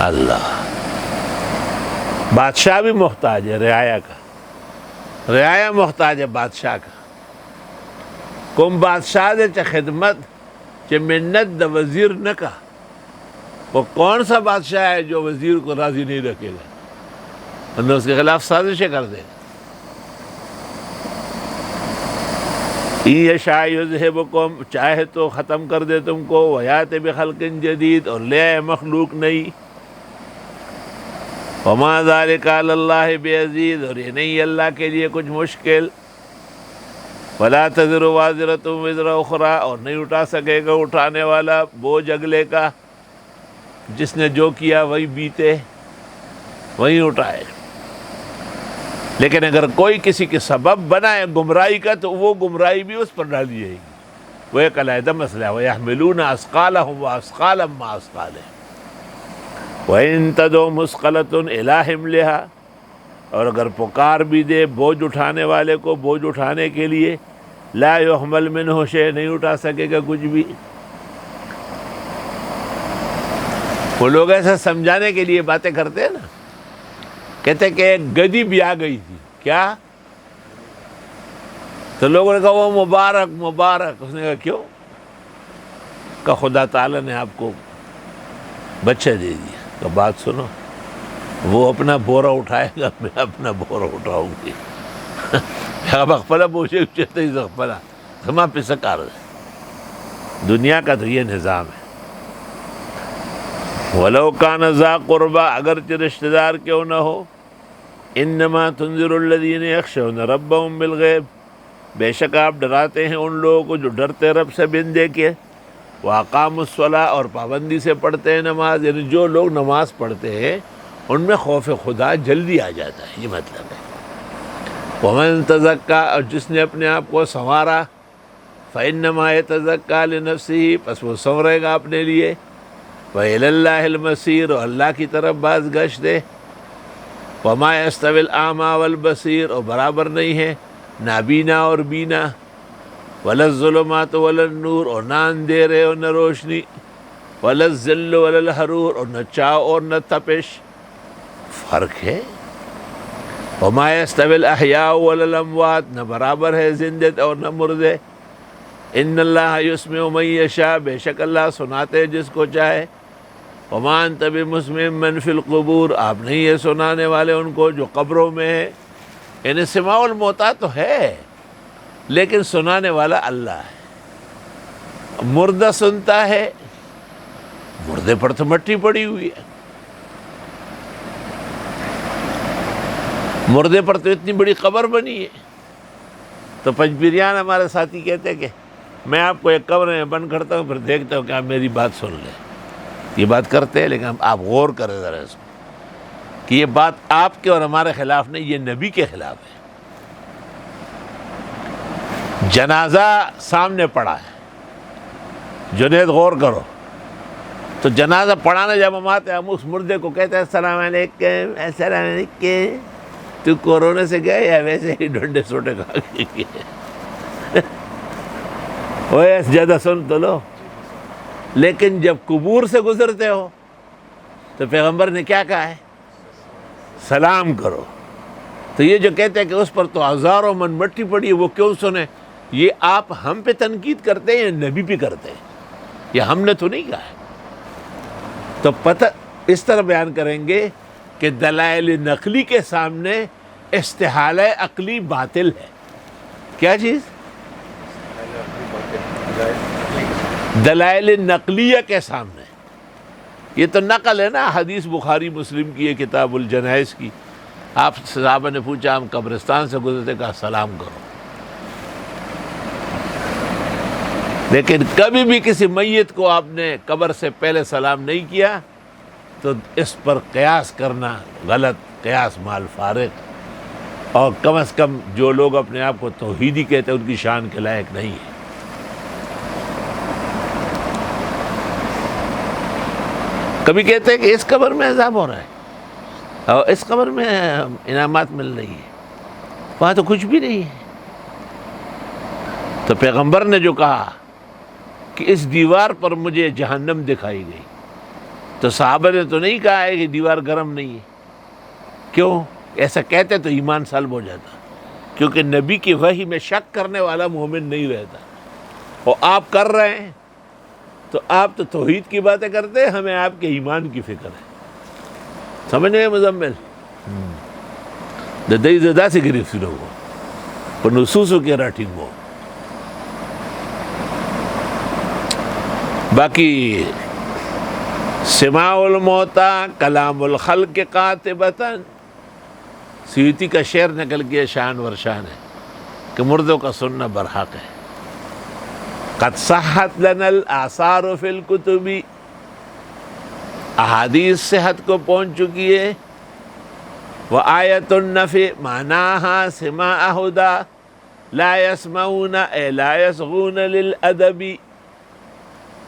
اللہ، بادشاہ بھی محتاج ہے رعایا کا، رعایا محتاج ہے بادشاہ کا. کم بادشاہ دے چا خدمت چا منت دا وزیر نکا. وہ کون سا بادشاہ ہے جو وزیر کو راضی نہیں رکھے گا، انہوں اس کے خلاف سازشیں کر دے گا. یشاء یذہبکم، چاہے تو ختم کر دے تم کو، ویات بخلق جدید، اور لے آئے مخلوق نئی. وما ذلک علی اللہ بعزیز، اور یہ نہیں اللہ کے لیے کچھ مشکل. ولا تزر وازرۃ وزر اخری، اور نہیں اٹھا سکے گا اٹھانے والا بوجھ اگلے کا. جس نے جو کیا وہی بیتے، وہی اٹھائے. لیکن اگر کوئی کسی کے سبب بنائے گمراہی کا تو وہ گمراہی بھی اس پر ڈالی جائے گی. وہ ایک علیحدہ مسئلہ ہے. وَيَحْمِلُونَ أَثْقَالَهُمْ وَأَثْقَالًا مَّعَ أَثْقَالِهِمْ وَإِن تَدْعُ مُثْقَلَةٌ إِلَىٰ حِمْلِهَا، اور اگر پکار بھی دے بوجھ اٹھانے والے کو بوجھ اٹھانے کے لیے، لا يحمل منہ شیء، نہیں اٹھا سکے گا کچھ بھی. وہ لوگ ایسا سمجھانے کے لیے باتیں کرتے ہیں نا، کہتے ہیں کہ ایک گدی بھی آ گئی تھی. کیا؟ تو لوگوں نے کہا وہ مبارک مبارک. اس نے کہا کیوں؟ کہ خدا تعالیٰ نے آپ کو بچہ دے دیا. کہ بات سنو، وہ اپنا بورا اٹھائے گا، میں اپنا بورا اٹھاؤں گی. بخپلہ پوچھے چہتے ہی زخپلہ ہما پسکار. دنیا کا تو یہ نظام ہے. وَلَوْ كَانَ ذَا قُرْبَىٰ، اگرچہ رشتہ دار کیوں نہ ہو. إِنَّمَا تُنذِرُ الَّذِينَ يَخْشَوْنَ رَبَّهُمْ بِالْغَيْبِ، بے شک آپ ڈراتے ہیں ان لوگوں کو جو ڈرتے رب سے بن دے کے. وَأَقَامُوا الصَّلَاةَ، اور پابندی سے پڑھتے ہیں نماز. یعنی جو لوگ نماز پڑھتے ہیں ان میں خوف خدا جلدی آ جاتا ہے، یہ مطلب ہے. وَمَن تَزَكَّىٰ، اور جس نے اپنے آپ کو سنوارا، فَإِنَّمَا يَتَزَكَّىٰ لِنَفْسِهِ، پس وہ سنورے گا اپنے لیے. وَإِلَى اللَّهِ الْمَصِيرُ، اور اللہ کی طرف باز گشت ہے. وَمَا يَسْتَوِي الْأَعْمَىٰ وَالْبَصِيرُ، اور برابر نہیں ہے نابینا اور بینا. وَلَا الظُّلُمَاتُ وَلَا النُّورُ، اور نہ اندھیرے اور نہ روشنی. ولا الذل ولا الحرور، اور نہ چاو اور نہ تپش، فرق ہے۔ وما يستوي الاحیاء ولا الاموات، نہ برابر ہے زندے اور نہ مردے۔ ان اللہ یسمع من یشاء، بے شک اللہ سناتے جس کو چاہے۔ وما انت بمسمع من فی القبور، آپ نہیں یہ سنانے والے ان کو جو قبروں میں ہے۔ یعنی سماع الموتیٰ تو ہے لیکن سنانے والا اللہ ہے۔ مردہ سنتا ہے، مردے پر تو مٹی پڑی ہوئی ہے، مردے پر تو اتنی بڑی قبر بنی ہے۔ تو پنجپیریان ہمارے ساتھی کہتے ہیں کہ میں آپ کو ایک قبر میں بند کرتا ہوں، پھر دیکھتا ہوں کہ آپ میری بات سن لیں۔ یہ بات کرتے ہیں لیکن آپ غور کریں ذرا اس میں کہ یہ بات آپ کے اور ہمارے خلاف نہیں، یہ نبی کے خلاف ہے۔ جنازہ سامنے پڑا ہے، جنید غور کرو، تو جنازہ پڑھانے جب ہم آتے ہیں ہم اس مردے کو کہتے ہیں السلام علیکم، السلام علیکم، تو کورونا سے گئے یا ویسے ہی ڈنڈے سوٹے کھا کے گئے؟ وہ زیادہ سن تو لو۔ لیکن جب قبور سے گزرتے ہو تو پیغمبر نے کیا کہا ہے؟ سلام کرو۔ تو یہ جو کہتے ہیں کہ اس پر تو ہزاروں من مٹی پڑی ہے، وہ کیوں سنیں؟ یہ آپ ہم پہ تنقید کرتے ہیں یا نبی پہ کرتے ہیں؟ یہ ہم نے تو نہیں کہا ہے۔ تو پتہ اس طرح بیان کریں گے کہ دلائل نقلی کے سامنے استحالہ عقلی باطل ہے۔ کیا چیز؟ دلائل نقلیہ کے سامنے، یہ تو نقل ہے نا، حدیث بخاری مسلم کی ہے کتاب الجنائز کی۔ آپ صحابہ نے پوچھا ہم قبرستان سے گزرتے، کہا سلام کرو۔ لیکن کبھی بھی کسی میت کو آپ نے قبر سے پہلے سلام نہیں کیا تو اس پر قیاس کرنا غلط، قیاس مال فارغ، اور کم از کم جو لوگ اپنے آپ کو توحیدی کہتے ہیں ان کی شان کے لائق نہیں ہے۔ کبھی کہتے ہیں کہ اس قبر میں عذاب ہو رہا ہے اور اس قبر میں انعامات مل رہی ہے، وہاں تو کچھ بھی نہیں ہے۔ تو پیغمبر نے جو کہا کہ اس دیوار پر مجھے جہنم دکھائی گئی، تو صحابہ نے تو نہیں کہا ہے کہ دیوار گرم نہیں ہے۔ کیوں؟ ایسا کہتے تو ایمان سلب ہو جاتا، کیونکہ نبی کی وحی میں شک کرنے والا مومن نہیں رہتا، اور آپ کر رہے ہیں تو آپ تو توحید کی باتیں کرتے ہیں، ہمیں آپ کے ایمان کی فکر ہے۔ سمجھ گئے مزمل؟ ددئی زدہ سے گرفت لوگوں پر نصوصوں کے راٹنگ ہو۔ باقی سماع الموتیٰ کلام الخلق قاطبتاً، سیوطی کا شعر نکل گیا شان ورشان ہے کہ مردوں کا سننا برحق ہے۔ قد صحت لنا الآثار فی الکتب، احادیث صحت کو پہنچ چکی ہے۔ وآیت النفی معناها سماع ہدی لا یسمعون اے لا یصغون للادب۔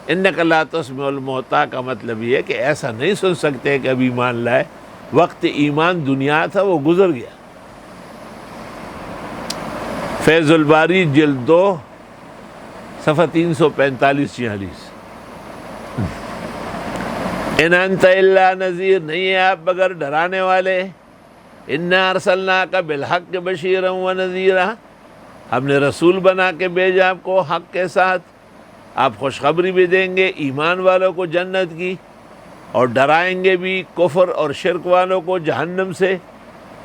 انک لا تسمع الموتیٰ کا مطلب یہ ہے کہ ایسا نہیں سن سکتے کہ اب ایمان لائے، وقت ایمان دنیا تھا وہ گزر گیا۔ فیض الباری جلد 2 صفحہ 345-46۔ ان انت الا نذیر، نہیں ہے آپ مگر ڈرانے والے۔ انا ارسلناک بالحق بشیرا ونذیرا، ہم نے رسول بنا کے بھیجا آپ کو حق کے ساتھ، آپ خوشخبری بھی دیں گے ایمان والوں کو جنت کی، اور ڈرائیں گے بھی کفر اور شرک والوں کو جہنم سے۔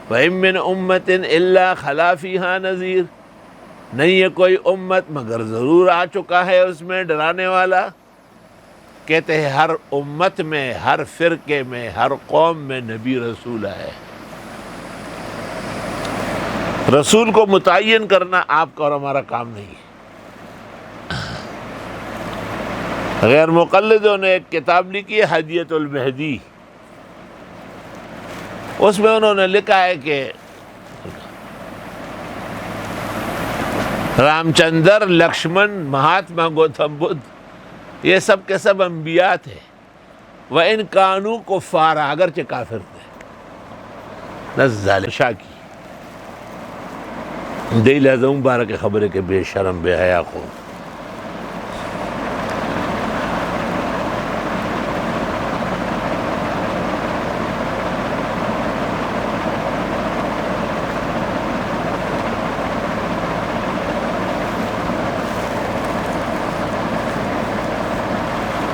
وَإِن مِّنْ أُمَّةٍ إِلَّا خَلَا فِيهَا نَذِيرٌ، نہیں ہے کوئی امت مگر ضرور آ چکا ہے اس میں ڈرانے والا۔ کہتے ہیں ہر امت میں، ہر فرقے میں، ہر قوم میں نبی رسول ہے۔ رسول کو متعین کرنا آپ کا اور ہمارا کام نہیں ہے۔ غیر مقلدوں نے ایک کتاب لکھی ہے ہدیۃ المہدی، اس میں انہوں نے لکھا ہے کہ رام چندر، لکشمن، مہاتما گوتم بدھ یہ سب کے سب انبیاء تھے، وَإِن كَانُوا كُفَّارًا، اگرچہ کافر تھے۔ نزل شاہ کی دے لہذا مبارک خبر ہے کہ بے شرم بے حیا کو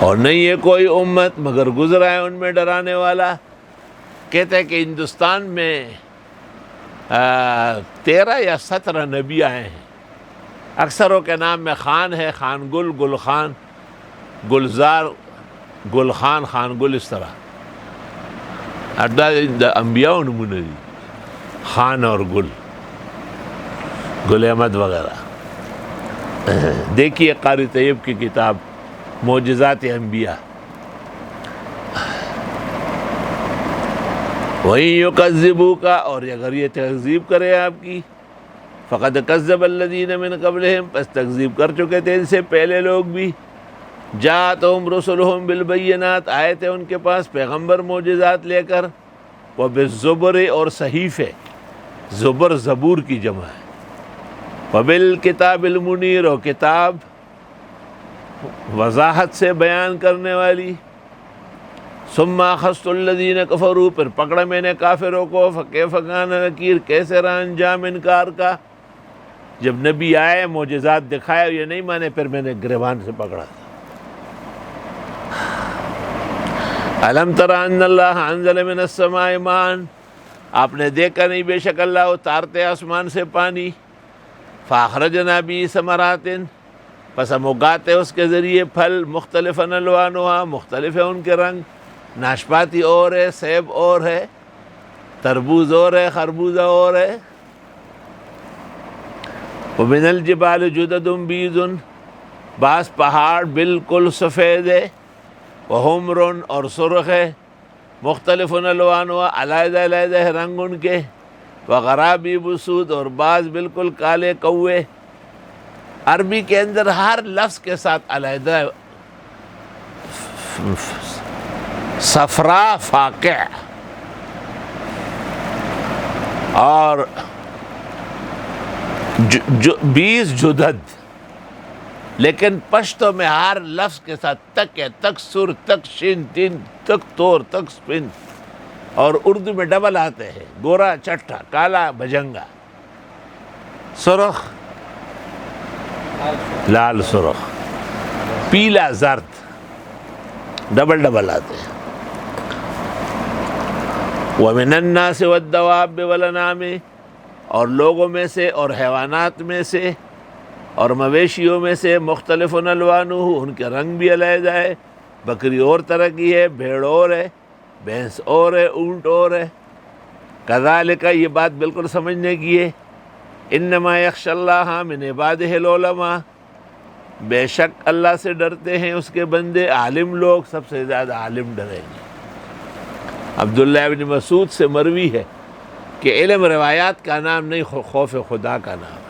اور نہیں ہے کوئی امت مگر گزرا ہے ان میں ڈرانے والا. کہتے ہیں کہ ہندوستان میں 13 یا 17 نبی آئے ہیں. اکثروں کے نام میں خان ہے، خان گل، گل خان، گلزار، گل خان، خان گل، اس طرح انبیاء نمونے دی خان اور گل، گل احمد وغیرہ. دیکھیے قاری طیب کی کتاب معجزات انبیاء. وَإِن يُكَذِّبُوكَ، اور اگر یہ تکذیب کرے آپ کی، فَقَدْ كَذَّبَ الَّذِينَ مِن قَبْلِهِمْ، پس تکذیب کر چکے تھے ان سے پہلے لوگ بھی. جاءتہم رسلہم بالبینات، آئے تھے ان کے پاس پیغمبر معجزات لے کر. وبالزبر، اور صحیفے، زبر زبور کی جمع ہے. وبالکتاب المنیر، اور کتاب وضاحت سے بیان کرنے والی. ثم اخذت الذین کفروا، پھر پکڑا میں نے کافروں کو. فکیف کان نکیر، کیسے رہا انجام انکار کا. جب نبی آئے معجزات دکھائے اور یہ نہیں مانے، پھر میں نے گریبان سے پکڑا تھا. الم تر ان اللہ انزل من السماء ماء، آپ نے دیکھا نہیں بے شک اللہ اتارتے آسمان سے پانی. فاخرجنا به ثمرات، پس ہم اگاتے اس کے ذریعے پھل. مختلفا الوانها، مختلف ہے ان کے رنگ. ناشپاتی اور ہے، سیب اور ہے، تربوز اور ہے، خربوزہ اور ہے. ومن الجبال جدد بیض، بعض پہاڑ بالکل سفید ہے. وحمر، اور سرخ ہے. مختلف الوانها، علیحدہ علیحدہ ہے رنگ ان کے. وغرابیب سود، اور بعض بالکل کالے کوے. عربی کے اندر ہر لفظ کے ساتھ علیحدہ صفرا فاقع اور 20 جدد، لیکن پشتو میں ہر لفظ کے ساتھ تک ہے، تک سر، تک شین، تین، تک طور، تک سپن. اور اردو میں ڈبل آتے ہیں، گورا چٹا، کالا بھجنگا، سرخ لال سرخ، پیلا زرد، ڈبل ڈبل آتے ہیں. وَمِنَ النَّاسِ وَالدَّوَابِّ وَالْأَنْعَامِ، اور لوگوں میں سے اور حیوانات میں سے اور مویشیوں میں سے. مختلف الوانہ، ان کے رنگ بھی علیحدہ ہے. بکری اور طرح کی ہے، بھیڑ اور ہے، بھینس اور ہے، اونٹ اور ہے. کذالک، یہ بات بالکل سمجھنے کی ہے. انما یخشی اللہ من عبادہ العلماء، بے شک اللہ سے ڈرتے ہیں اس کے بندے عالم لوگ. سب سے زیادہ عالم ڈریں گے. عبداللہ ابن مسعود سے مروی ہے کہ علم روایات کا نام نہیں، خوف خدا کا نام ہے.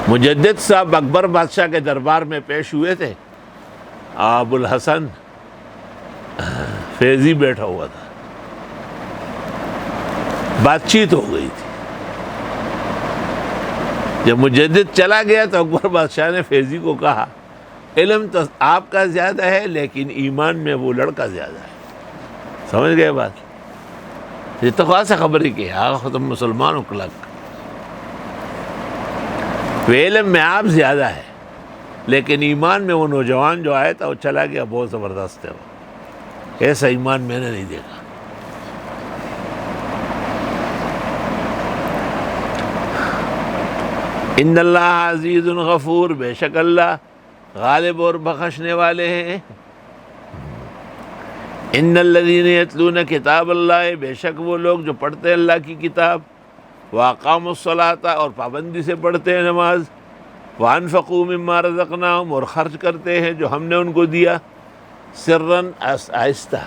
مجدد صاحب اکبر بادشاہ کے دربار میں پیش ہوئے تھے. ابو الحسن فیضی بیٹھا ہوا تھا. بات چیت ہو گئی تھی. جب مجدد چلا گیا تو اکبر بادشاہ نے فیضی کو کہا، علم تو آپ کا زیادہ ہے لیکن ایمان میں وہ لڑکا زیادہ ہے. سمجھ گئے بات؟ یہ تو خاصا خبر ہی کہ تم مسلمان ہو کلک. علم میں آپ زیادہ ہے لیکن ایمان میں وہ نوجوان جو آیا تھا وہ چلا گیا، بہت زبردست ہے وہ. ایسا ایمان میں نے نہیں دیکھا. ان اللہ عزیز غفور، بے شک اللہ غالب اور بخشنے والے ہیں. ان الذین یتلون کتاب اللہ، بے شک وہ لوگ جو پڑھتے ہیں اللہ کی کتاب. واقاموا الصلاۃ، اور پابندی سے پڑھتے ہیں نماز. وانفقوا مما رزقناہم، اور خرچ کرتے ہیں جو ہم نے ان کو دیا. سرا، آہستہ،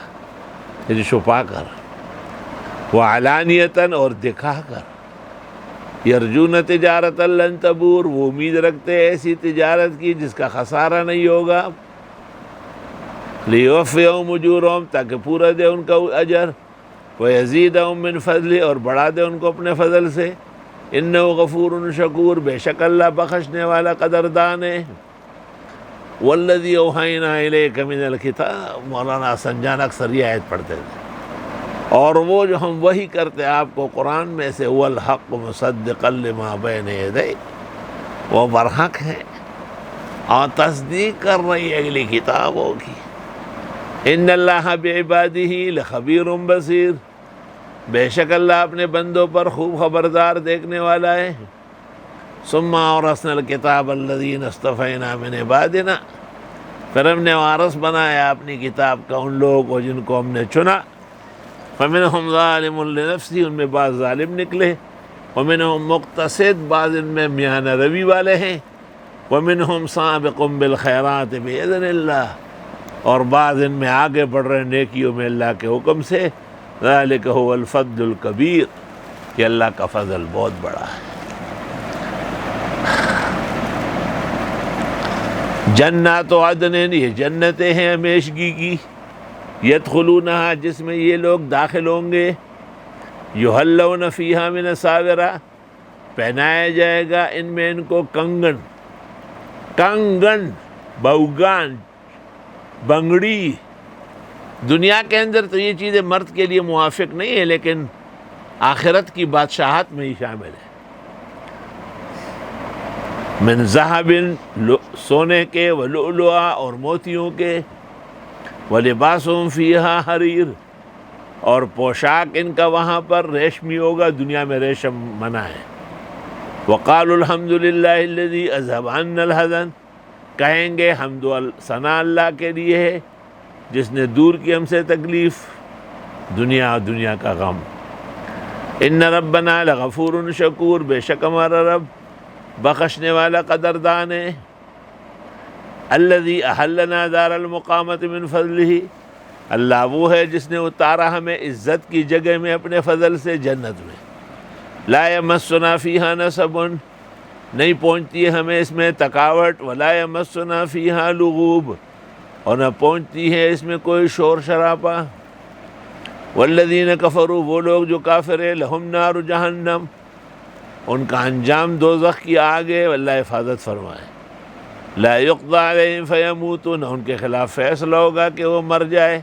یعنی چھپا کر. وعلانیۃ، اور دکھا کر. یرجون تجارت لن تبور، وہ امید رکھتے ہیں ایسی تجارت کی جس کا خسارہ نہیں ہوگا. لیوفیہم اجورہم، تاکہ پورا دے ان کا اجر. ویزیدہم من فضلہ، اور بڑھا دے ان کو اپنے فضل سے. انہ غفور شکور، بے شک اللہ بخشنے والا قدردان ہے. والذی اوحینا الیک من الکتاب، مولانا سنجان اکثر یہ آیت پڑھتے تھے. اور وہ جو ہم وحی کرتے آپ کو قرآن میں سے، هو الحق مصدقا لما بین یدیہ، وہ برحق ہے اور تصدیق کر رہی ہے اگلی کتابوں کی۔ ان اللہ بعبادہ لخبیر بصیر، بے شک اللہ اپنے بندوں پر خوب خبردار دیکھنے والا ہے۔ ثم اورثنا الکتاب الذین اصطفینا من عبادنا، پھر ہم نے وارث بنایا اپنی کتاب کا ان لوگوں کو جن کو ہم نے چنا۔ فمنہم ظالم لنفسہ، ان میں بعض ظالم نکلے، ومنہم مقتصد، بعض ان میں میانہ روی والے ہیں، ومنہم سابق بالخیرات باذن اللہ، اور بعض ان میں آگے بڑھ رہے نیکیوں میں اللہ کے حکم سے۔ ذالک هو الفضل الکبیر، کہ اللہ کا فضل بہت بڑا ہے۔ جنات عدن، یہ جنتیں ہیں ہمیشگی کی، یدخلونہا، جس میں یہ لوگ داخل ہوں گے، یحلون فیہا من اساور، پہنایا جائے گا ان میں ان کو کنگن، کنگن، بوگان، بنگڑی۔ دنیا کے اندر تو یہ چیزیں مرد کے لیے موافق نہیں ہے، لیکن آخرت کی بادشاہت میں ہی شامل ہے۔ من ذہب، سونے کے، ولؤلؤا، اور موتیوں کے، ولباسہم فیہا حریر، اور پوشاک ان کا وہاں پر ریشمی ہوگا، دنیا میں ریشم منع ہے۔ وقالوا الحمد للہ الذی اذھب عنا الحزن، کہیں گے حمد و ثنا اللہ کے لیے ہے جس نے دور کی ہم سے تکلیف، دنیا اور دنیا کا غم۔ ان ربنا لغفور شکور، بے شک ہمارا رب بخشنے والا قدردان ہے۔ الذی احلنا دار المقامۃ من فضلہ، اللہ وہ ہے جس نے اتارا ہمیں عزت کی جگہ میں اپنے فضل سے، جنت میں۔ لا یمسنا فیہا نصب، نہیں پہنچتی ہے ہمیں اس میں تھکاوٹ، ولا یمسنا فیہا لغوب، اور نہ پہنچتی ہے اس میں کوئی شور شرابہ۔ والذین کفروا، وہ لوگ جو کافر ہیں، لہم نار جہنم، ان کا انجام دوزخ کی آگ ہے، اللہ حفاظت فرمائے۔ لا یقضی علیہم فیموتوا، نہ ان کے خلاف فیصلہ ہوگا کہ وہ مر جائے۔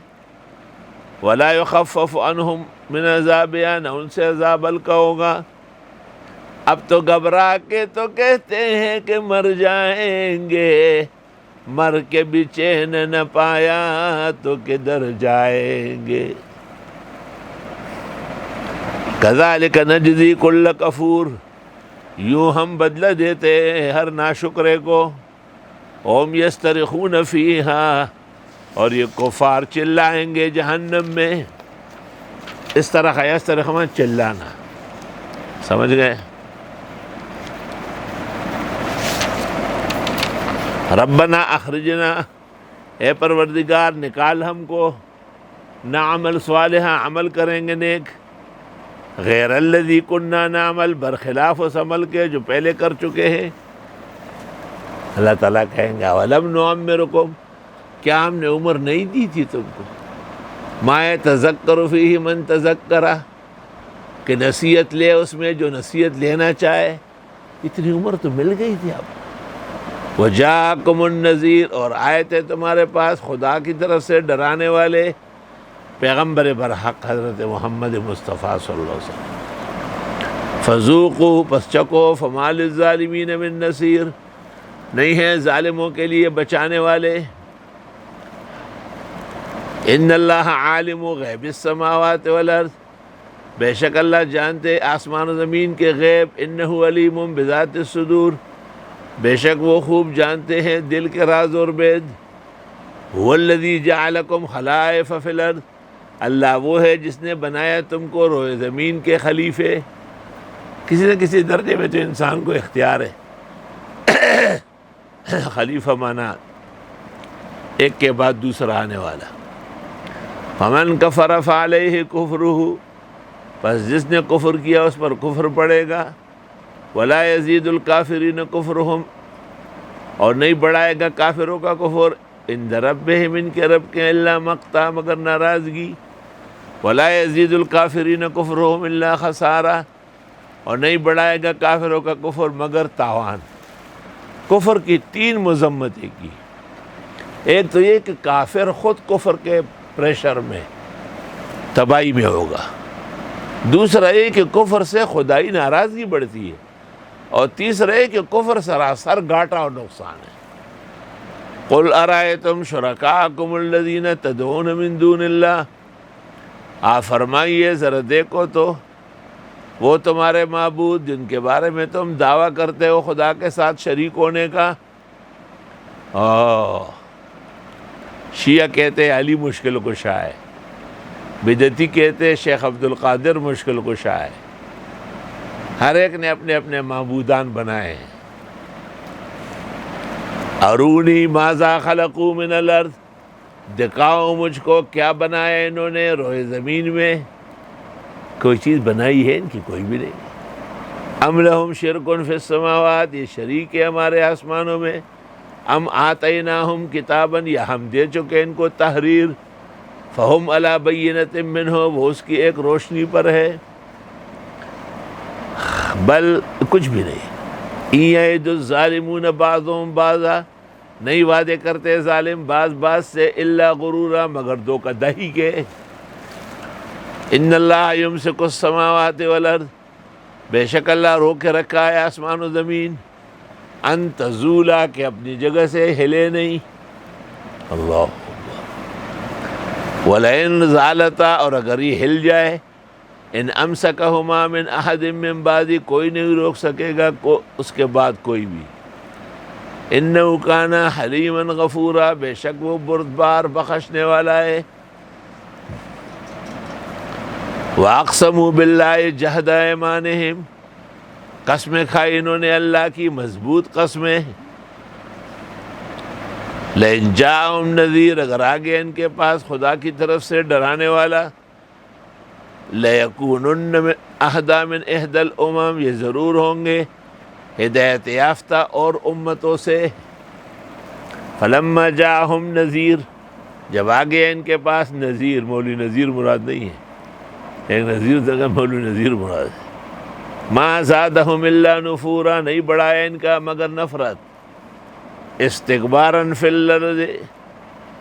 ولا یخفف عنہم من عذابہا، نہ ان سے عذاب ہلکا ہوگا۔ اب تو گھبرا کے تو کہتے ہیں کہ مر جائیں گے، مر کے بھی چین نہ پایا تو کدھر جائیں گے۔ کذالک نجزی کل کفور، یوں ہم بدلہ دیتے ہیں ہر ناشکرے کو۔ اوم یسترخون فیہا، اور یہ کفار چلائیں گے جہنم میں۔ اس طرح یسترخون چلانا، سمجھ گئے؟ ربنا اخرجنا، اے پروردگار نکال ہم کو، نعمل صالحا، عمل کریں گے نیک، غیر الذی کننا نعمل، برخلاف اس عمل کے جو پہلے کر چکے ہیں۔ اللہ تعالیٰ کہیں گے اولم نعمرکم، کیا ہم نے عمر نہیں دی تھی تم کو؟ ما یتذکر فیہ من تذکر، کہ نصیحت لے اس میں جو نصیحت لینا چاہے، اتنی عمر تو مل گئی تھی آپ کو۔ وجاءکم النذیر، اور آئے تھے تمہارے پاس خدا کی طرف سے ڈرانے والے، پیغمبر برحق حضرت محمد مصطفیٰ صلی اللہ علیہ وسلم۔ فذوقوا، پس چکو، فما للظالمین من نصیر، نہیں ہے ظالموں کے لیے بچانے والے۔ ان اللہ عالم غیب السماوات والارض، بے شک اللہ جانتے آسمان و زمین کے غیب۔ انہ علیم بذات الصدور، بے شک وہ خوب جانتے ہیں دل کے راز اور بید۔ هو الذی جعلکم خلائف فی الارض، اللہ وہ ہے جس نے بنایا تم کو روئے زمین کے خلیفے۔ کسی نہ کسی درجے میں تو انسان کو اختیار ہے۔ خلیفہ مانا ایک کے بعد دوسرا آنے والا۔ فمن کفر فعلیہ کفرہ، پس جس نے کفر کیا اس پر کفر پڑے گا۔ ولا یزید الکافرین کفرہم، اور نہیں بڑھائے گا کافروں کا کفر، عند ربہم، ان کے رب کے، الا مقتا، مگر ناراضگی۔ ولا یزید الکافرین کفرہم الا خسارہ، اور نہیں بڑھائے گا کافروں کا کفر مگر تاوان۔ کفر کی تین مذمتیں کی، ایک تو یہ کہ کافر خود کفر کے پریشر میں، تباہی میں ہوگا۔ دوسرا یہ کہ کفر سے خدائی ناراضگی بڑھتی ہے، اور تیسرے کہ کفر سراسر گھاٹا اور نقصان ہے۔ قل ارائیتم شرکاءکم الذین تدعون من دون اللہ، آپ فرمائیے ذرا دیکھو تو وہ تمہارے معبود جن کے بارے میں تم دعویٰ کرتے ہو خدا کے ساتھ شریک ہونے کا۔ شیعہ کہتے علی مشکل کشا ہے، بدعتی کہتے شیخ عبد القادر مشکل کشا ہے، ہر ایک نے اپنے اپنے معبودان بنائے ہیں۔ ارونی ماذا خلقوا من الارض، دکھاؤ مجھ کو کیا بنایا انہوں نے روئے زمین میں، کوئی چیز بنائی ہے ان کی؟ کوئی بھی نہیں۔ ام لہم شرک فی السماوات، یہ شریک ہے ہمارے آسمانوں میں۔ ام آتیناہم کتابا، یا ہم دے چکے ان کو تحریر، فہم علی بینۃ منہ، وہ اس کی ایک روشنی پر ہے۔ بل کچھ بھی نہیں۔ ان یعد الظالمون بعضهم بعضا، نہیں وعدے کرتے ظالم بعض بعض سے، الا غرورا، مگر دھوکہ دہی کے۔ ان اللہ یمسک السماوات والارض، بے شک اللہ روکے رکھا ہے آسمان و زمین، ان تزولا، کہ اپنی جگہ سے ہلے نہیں۔ اللہ ولئن زالتا، اور اگر یہ ہل جائے، ان امسکہما من احد من بعد، کوئی نہیں روک سکے گا اس کے بعد کوئی بھی۔ انہ کان حلیما غفورا، بے شک وہ بردبار بخشنے والا ہے۔ واقسموا باللہ جہد ایمانہم، قسمیں کھائی انہوں نے اللہ کی مضبوط قسمیں۔ لئن جاءہم نذیر، اگر آگے ان کے پاس خدا کی طرف سے ڈرانے والا، لَيَكُونُنَّ أَهْدَىٰ مِنْ إِحْدَى الْأُمَمِ، یہ ضرور ہوں گے ہدایت یافتہ اور امتوں سے۔ فَلَمَّا جَاءَهُمْ نَذِيرٌ، جب آگے ان کے پاس نذیر، مولوی نذیر مراد نہیں ہے، ایک نذیر جگہ مولوی نذیر مراد ہے۔ مَا زَادَهُمْ إِلَّا نُفُورًا، نہیں بڑھایا ان کا مگر نفرت۔ استکباراً فی الارض،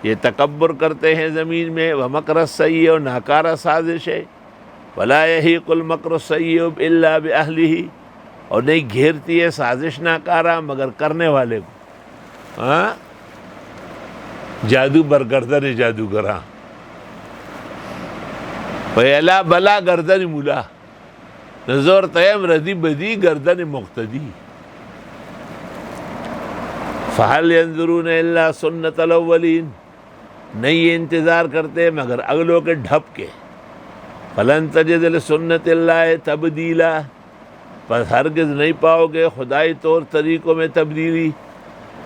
یہ تکبر کرتے ہیں زمین میں، وَمَكْرَ السَّيِّئِ، اور ناکارہ سازش ہے۔ وَلَا يَحِيقُ الْمَكْرُ السَّيِّئُ إِلَّا بِأَهْلِهِ، اور نہیں گھیرتی ہے سازش ناکارہ مگر کرنے والے کو۔ جادو برگردن جادوگراں، ویلا بلا گردن مولا، نظور تیم ردی بدی گردن مقتدی۔ فَهَلْ يَنظُرُونَ إِلَّا سُنَّةَ الْأَوَّلِينَ، نہیں یہ انتظار کرتے مگر اگلوں کے ڈھپ کے۔ فَلَن تَجِدَ لِسُنَّةِ اللَّهِ تَبْدِيلًا، پس ہرگز نہیں پاؤ گے خدائی طور طریقوں میں تبدیلی۔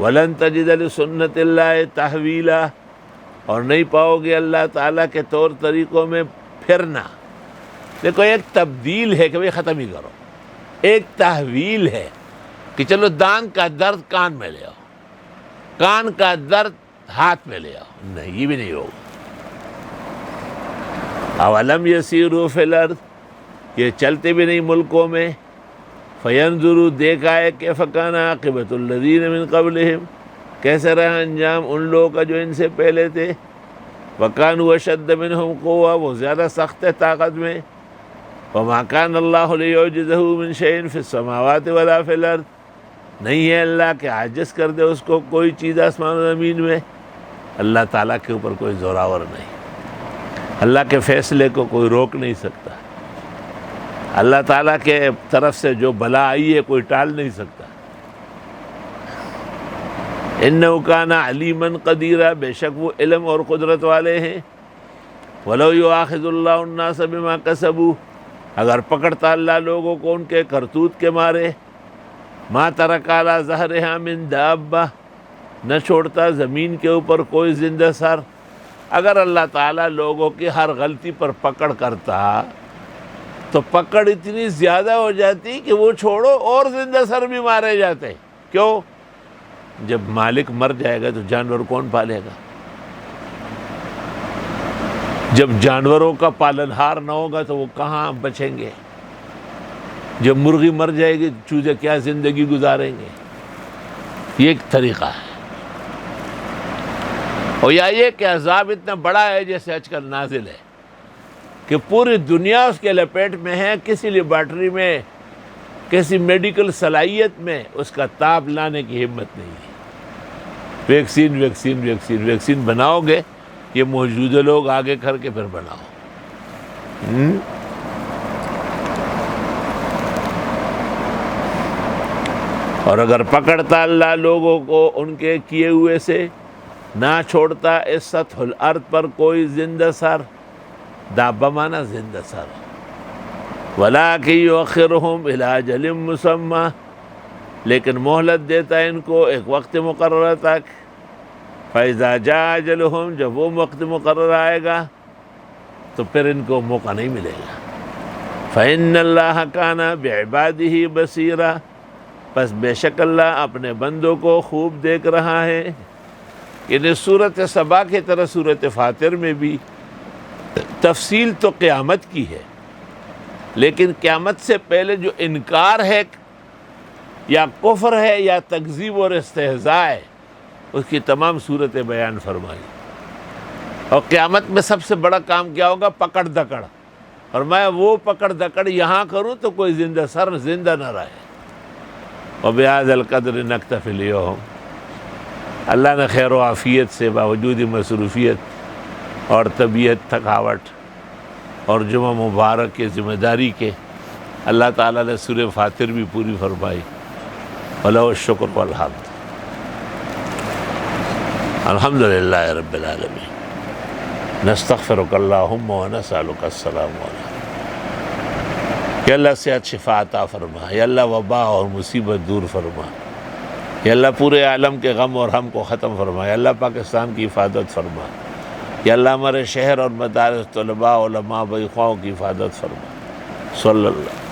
وَلَن تَجِدَ لِسُنَّةِ اللَّهِ تَحْوِيلًا، اور نہیں پاؤ گے اللہ تعالیٰ کے طور طریقوں میں پھرنا۔ دیکھو ایک تبدیل ہے کہ بھئی ختم ہی کرو، ایک تحویل ہے کہ چلو دان کا درد کان میں لے آؤ، کان کا درد ہاتھ میں لے آؤ، نہیں یہ بھی نہیں ہوگا۔ اولم یسیروا فی الارض، یہ چلتے بھی نہیں ملکوں میں، فینظروا، دیکھا ہے کیف کان عاقبۃ الذین من قبلہم، کیسے رہا انجام ان لوگوں کا جو ان سے پہلے تھے۔ وکانوا اشد منہم قوۃ، وہ زیادہ سخت ہے طاقت میں۔ وما کان اللہ لیعجزہ من شیء فی السماوات ولا فی الارض، نہیں ہے اللہ کہ عاجز کر دے اس کو کوئی چیز آسمان و زمین میں۔ اللہ تعالیٰ کے اوپر کوئی زوراور نہیں، اللہ کے فیصلے کو کوئی روک نہیں سکتا، اللہ تعالیٰ کے طرف سے جو بلا آئی ہے کوئی ٹال نہیں سکتا۔ انہ کان علیما قدیرا، بے شک وہ علم اور قدرت والے ہیں۔ ولو یؤاخذ اللہ الناس بما کسبوا، اگر پکڑتا اللہ لوگوں کو ان کے کرتوت کے مارے، ما ترک علی ظہرہا من دابہ، نہ چھوڑتا زمین کے اوپر کوئی زندہ سر۔ اگر اللہ تعالیٰ لوگوں کی ہر غلطی پر پکڑ کرتا تو پکڑ اتنی زیادہ ہو جاتی کہ وہ چھوڑو اور زندہ سر بھی مارے جاتے۔ کیوں؟ جب مالک مر جائے گا تو جانور کون پالے گا؟ جب جانوروں کا پالنہار نہ ہوگا تو وہ کہاں بچیں گے؟ جب مرغی مر جائے گی چوزے کیا زندگی گزاریں گے؟ یہ ایک طریقہ ہے۔ اور یا یہ کہ عذاب اتنا بڑا ہے جیسے آج کل نازل ہے کہ پوری دنیا اس کے لپیٹ میں ہے، کسی لیبارٹری میں کسی میڈیکل صلاحیت میں اس کا تاب لانے کی ہمت نہیں ہے۔ ویکسین ویکسین ویکسین ویکسین بناؤ گے، یہ موجودہ لوگ آگے کر کے پھر بناؤ۔ اور اگر پکڑتا اللہ لوگوں کو ان کے کیے ہوئے سے، نہ چھوڑتا اس سطح الارض پر کوئی زندہ سر، دابہ مانا زندہ سر، وَلَٰكِن يُؤَخِّرُهُمْ إِلَىٰ أَجَلٍ مُّسَمًّى، لیکن مہلت دیتا ہے ان کو ایک وقت مقررہ تک۔ فَإِذَا جَاءَ أَجَلُهُمْ، جب وہ وقت مقرر آئے گا تو پھر ان کو موقع نہیں ملے گا۔ فَإِنَّ اللَّهَ كَانَ بِعِبَادِهِ بَصِيرًا، پس بے شک اللہ اپنے بندوں کو خوب دیکھ رہا ہے۔ یعنی صورت سبا کی طرح صورت فاطر میں بھی تفصیل تو قیامت کی ہے، لیکن قیامت سے پہلے جو انکار ہے یا کفر ہے یا تکذیب اور استہزاء ہے، اس کی تمام صورتیں بیان فرمائی۔ اور قیامت میں سب سے بڑا کام کیا ہوگا؟ پکڑ دکڑ۔ اور میں وہ پکڑ دکڑ یہاں کروں تو کوئی زندہ سر زندہ نہ رہے۔ وَبِهَذَا الْقَدْرِ نَكْتَفِي الْيَوْمَ، اللہ نے خیر و عافیت سے باوجود مصروفیت اور طبیعت تھکاوٹ اور جمعہ مبارک کے ذمہ داری کے، اللہ تعالیٰ نے سورہ فاطر بھی پوری فرمائی۔ وَلَهُ الشُّكْرُ وَالْحَمْدُ، الحمدللہ رب العالمین۔ نستغفرک اللہم ونسألک السلام علیکم۔ یا اللہ صحت شفا عطا فرما، یا اللہ وبا اور مصیبت دور فرما، یا اللہ پورے عالم کے غم اور ہم کو ختم فرما، یا اللہ پاکستان کی حفاظت فرما، یا اللہ ہمارے شہر اور مدارس طلباء علماء بھائی خواہوں کی حفاظت فرما۔ صلی اللہ